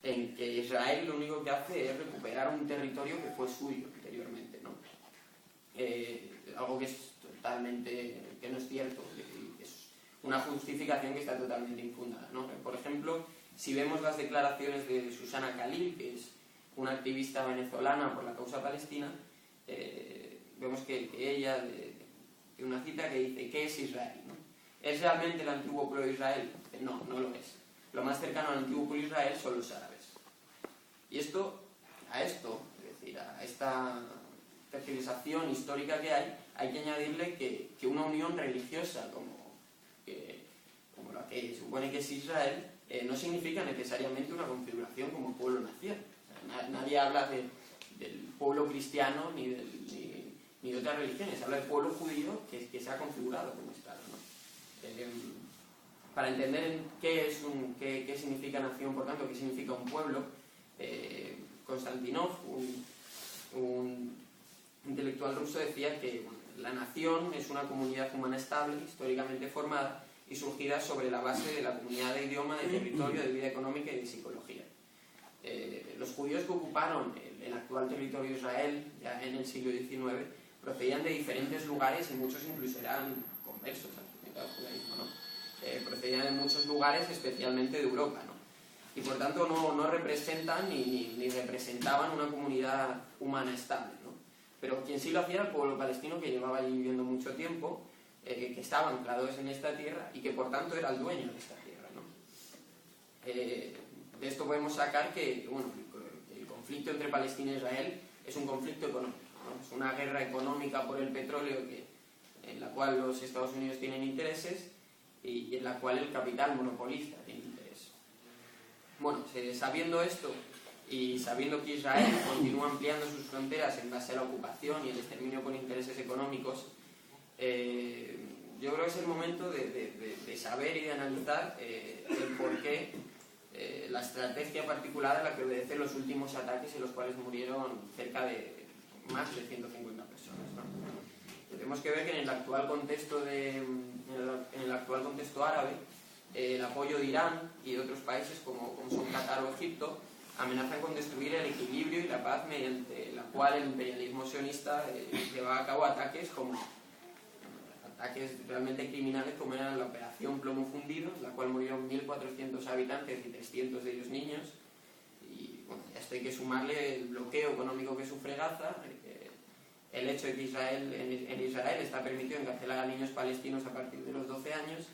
en que Israel lo único que hace es recuperar un territorio que fue suyo anteriormente, ¿no? Algo que es totalmente, que no es cierto, que es una justificación que está totalmente infundada, ¿no? Por ejemplo, si vemos las declaraciones de Susana Khalil, que es una activista venezolana por la causa palestina, vemos que ella tiene una cita que dice: ¿qué es Israel?, ¿no? ¿Es realmente el antiguo pueblo de Israel? No, no lo es. Lo más cercano al antiguo pueblo de Israel son los árabes. Y es decir, a esta tergiversación histórica que hay que añadirle que una unión religiosa como la que supone que es Israel no significa necesariamente una configuración como pueblo-nación. O sea, nadie habla del pueblo cristiano ni de otras religiones, habla del pueblo judío que se ha configurado como Estado, ¿no? Para entender qué significa nación, por tanto, qué significa un pueblo, Konstantinov, un intelectual ruso, decía que la nación es una comunidad humana estable, históricamente formada y surgida sobre la base de la comunidad de idioma, de territorio, de vida económica y de psicología. Los judíos que ocuparon el actual territorio de Israel ya en el siglo XIX procedían de diferentes lugares y muchos incluso eran conversos al judaísmo, ¿no? Procedían de muchos lugares, especialmente de Europa, ¿no? Y por tanto no representan ni representaban una comunidad humana estable, ¿no? Pero quien sí lo hacía era el pueblo palestino, que llevaba allí viviendo mucho tiempo, que estaba anclados en esta tierra y que por tanto era el dueño de esta tierra, ¿no? De esto podemos sacar que el conflicto entre Palestina e Israel es un conflicto económico, ¿no? Es una guerra económica por el petróleo en la cual los Estados Unidos tienen intereses y en la cual el capital monopolista tiene interés. Bueno, sabiendo esto y sabiendo que Israel continúa ampliando sus fronteras en base a la ocupación y el exterminio con intereses económicos, yo creo que es el momento de saber y de analizar el porqué, la estrategia particular a la que obedecen los últimos ataques en los cuales murieron cerca de más de 150 personas, ¿no? Tenemos que ver que en el actual contexto árabe, el apoyo de Irán y de otros países como son Qatar o Egipto amenazan con destruir el equilibrio y la paz, mediante la cual el imperialismo sionista lleva a cabo ataques realmente criminales, como era la operación Plomo Fundido, en la cual murieron 1.400 habitantes y 300 de ellos niños. Y bueno, a esto hay que sumarle el bloqueo económico que sufre Gaza, el hecho de que en Israel está permitido encarcelar a niños palestinos a partir de los 12 años,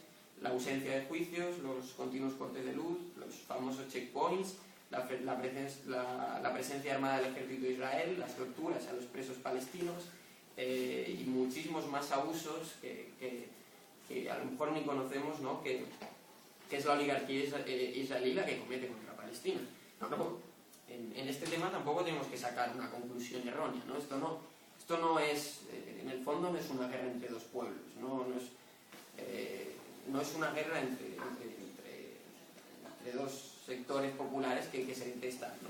la ausencia de juicios, los continuos cortes de luz, los famosos checkpoints, la presencia armada del ejército de Israel, las torturas a los presos palestinos y muchísimos más abusos que a lo mejor ni conocemos, ¿no? que es la oligarquía israelí la que comete contra Palestina. En este tema tampoco tenemos que sacar una conclusión errónea, ¿no? Esto no es, en el fondo no es una guerra entre dos pueblos, no es una guerra entre dos sectores populares que se detestan, ¿no?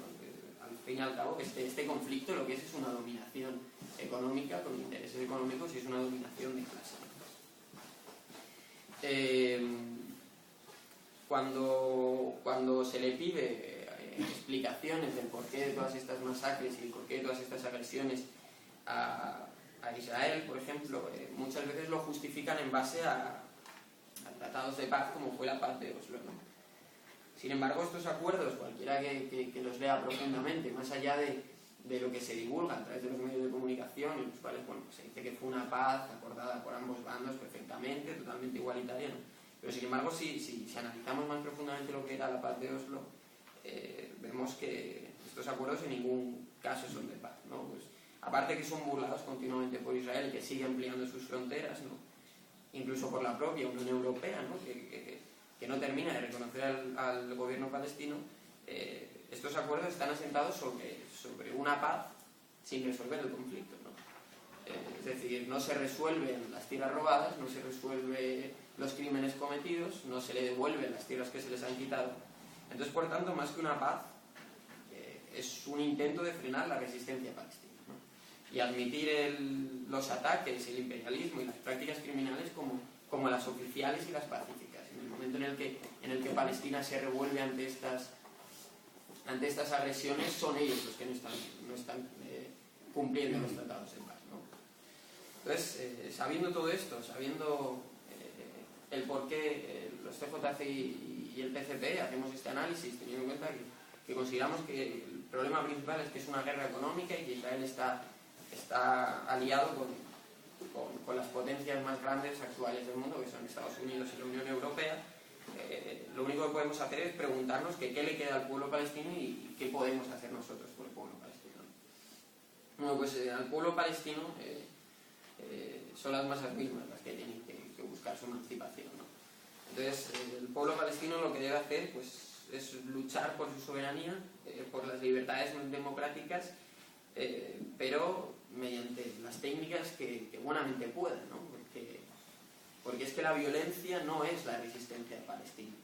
Al fin y al cabo, este conflicto lo que es una dominación económica con intereses económicos y es una dominación de clase. Cuando se le pide explicaciones del porqué de todas estas masacres y el porqué de todas estas agresiones a Israel, por ejemplo, muchas veces lo justifican en base a tratados de paz como fue la paz de Oslo, ¿no? Sin embargo, estos acuerdos, cualquiera que los lea profundamente, más allá de lo que se divulga a través de los medios de comunicación, en los cuales se dice que fue una paz acordada por ambos bandos perfectamente, totalmente igualitaria, ¿no? Pero sin embargo, si analizamos más profundamente lo que era la paz de Oslo, vemos que estos acuerdos en ningún caso son de paz, ¿no? Pues, aparte que son burlados continuamente por Israel, que sigue ampliando sus fronteras, ¿no? Incluso por la propia Unión Europea, ¿no? que no termina de reconocer al gobierno palestino, estos acuerdos están asentados sobre una paz sin resolver el conflicto, ¿no? Es decir, no se resuelven las tierras robadas, no se resuelven los crímenes cometidos, no se le devuelven las tierras que se les han quitado. Entonces, por tanto, más que una paz, es un intento de frenar la resistencia palestina, ¿no? Y admitir los ataques, el imperialismo y las prácticas criminales como las oficiales y las pacíficas. En el momento en el que Palestina se revuelve ante ante estas agresiones son ellos los que no están cumpliendo los tratados de paz, ¿no? Entonces, sabiendo todo esto, sabiendo el por qué los CJC y el PCP hacemos este análisis, teniendo en cuenta que consideramos que el problema principal es que es una guerra económica y que Israel está aliado con las potencias más grandes actuales del mundo, que son Estados Unidos y la Unión Europea. Lo único que podemos hacer es preguntarnos qué le queda al pueblo palestino y qué podemos hacer nosotros por el pueblo palestino. Bueno, pues al pueblo palestino son las masas mismas las que tienen que buscar su emancipación, ¿no? Entonces, el pueblo palestino lo que debe hacer pues, es luchar por su soberanía, por las libertades democráticas, pero mediante las técnicas que buenamente puedan, ¿no? Porque es que la violencia no es la resistencia de Palestina.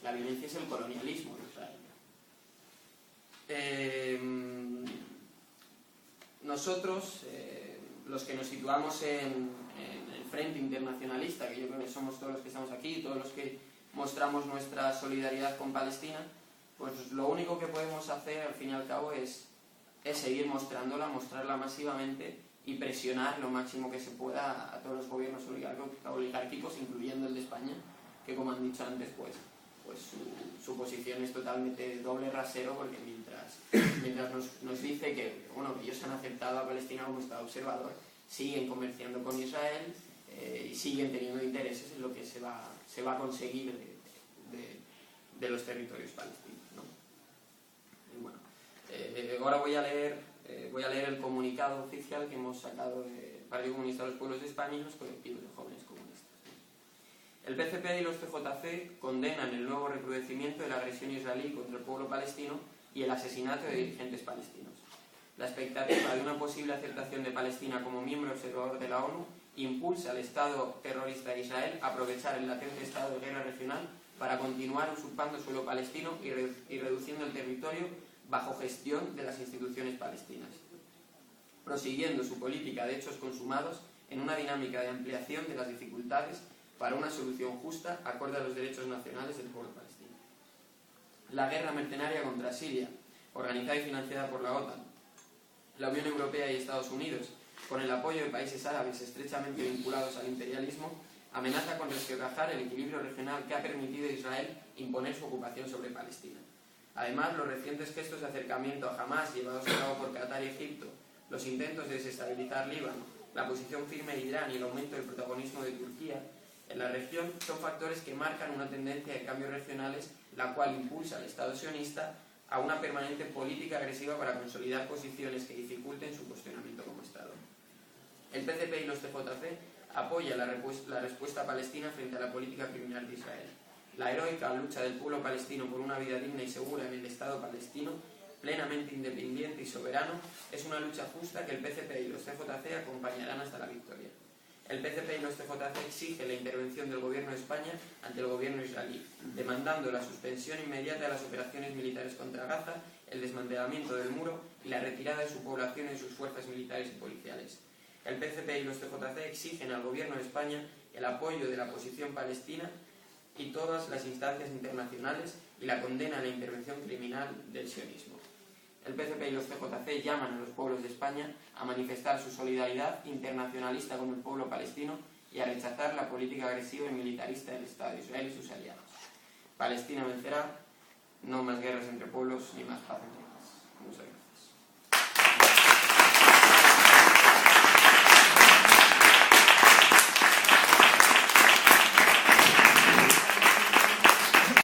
La violencia es el colonialismo de Israel. Nosotros, los que nos situamos en el frente internacionalista, que yo creo que somos todos los que estamos aquí, todos los que mostramos nuestra solidaridad con Palestina, pues lo único que podemos hacer al fin y al cabo es seguir mostrarla masivamente y presionar lo máximo que se pueda a todos los gobiernos oligárquicos, incluyendo el de España, que como han dicho antes, pues su posición es totalmente doble rasero, porque mientras nos dice que ellos han aceptado a Palestina como Estado observador, siguen comerciando con Israel y siguen teniendo intereses en lo que se va a conseguir de los territorios palestinos, ¿no? Y bueno, ahora voy a leer el comunicado oficial que hemos sacado del Partido Comunista de los Pueblos de España y los colectivos de jóvenes comunistas. El PCP y los CJC condenan el nuevo recrudecimiento de la agresión israelí contra el pueblo palestino y el asesinato de dirigentes palestinos. La expectativa de una posible aceptación de Palestina como miembro observador de la ONU impulsa al Estado terrorista de Israel a aprovechar el latente estado de guerra regional para continuar usurpando el suelo palestino y reduciendo el territorio bajo gestión de las instituciones palestinas, prosiguiendo su política de hechos consumados en una dinámica de ampliación de las dificultades para una solución justa acorde a los derechos nacionales del pueblo palestino. La guerra mercenaria contra Siria, organizada y financiada por la OTAN, la Unión Europea y Estados Unidos, con el apoyo de países árabes estrechamente vinculados al imperialismo, amenaza con resquebrajar el equilibrio regional que ha permitido a Israel imponer su ocupación sobre Palestina. Además, los recientes gestos de acercamiento a Hamás llevados a cabo por Qatar y Egipto, los intentos de desestabilizar Líbano, la posición firme de Irán y el aumento del protagonismo de Turquía en la región son factores que marcan una tendencia de cambios regionales, la cual impulsa al Estado sionista a una permanente política agresiva para consolidar posiciones que dificulten su cuestionamiento como Estado. El PCP y los CJC apoyan la respuesta palestina frente a la política criminal de Israel. La heroica lucha del pueblo palestino por una vida digna y segura en el Estado palestino, plenamente independiente y soberano, es una lucha justa que el PCP y los CJC acompañarán hasta la victoria. El PCP y los CJC exigen la intervención del gobierno de España ante el gobierno israelí, demandando la suspensión inmediata de las operaciones militares contra Gaza, el desmantelamiento del muro y la retirada de su población y de sus fuerzas militares y policiales. El PCP y los CJC exigen al gobierno de España el apoyo de la posición palestina y todas las instancias internacionales y la condena a la intervención criminal del sionismo. El PCP y los CJC llaman a los pueblos de España a manifestar su solidaridad internacionalista con el pueblo palestino y a rechazar la política agresiva y militarista del Estado de Israel y sus aliados. Palestina vencerá, no más guerras entre pueblos ni más paz.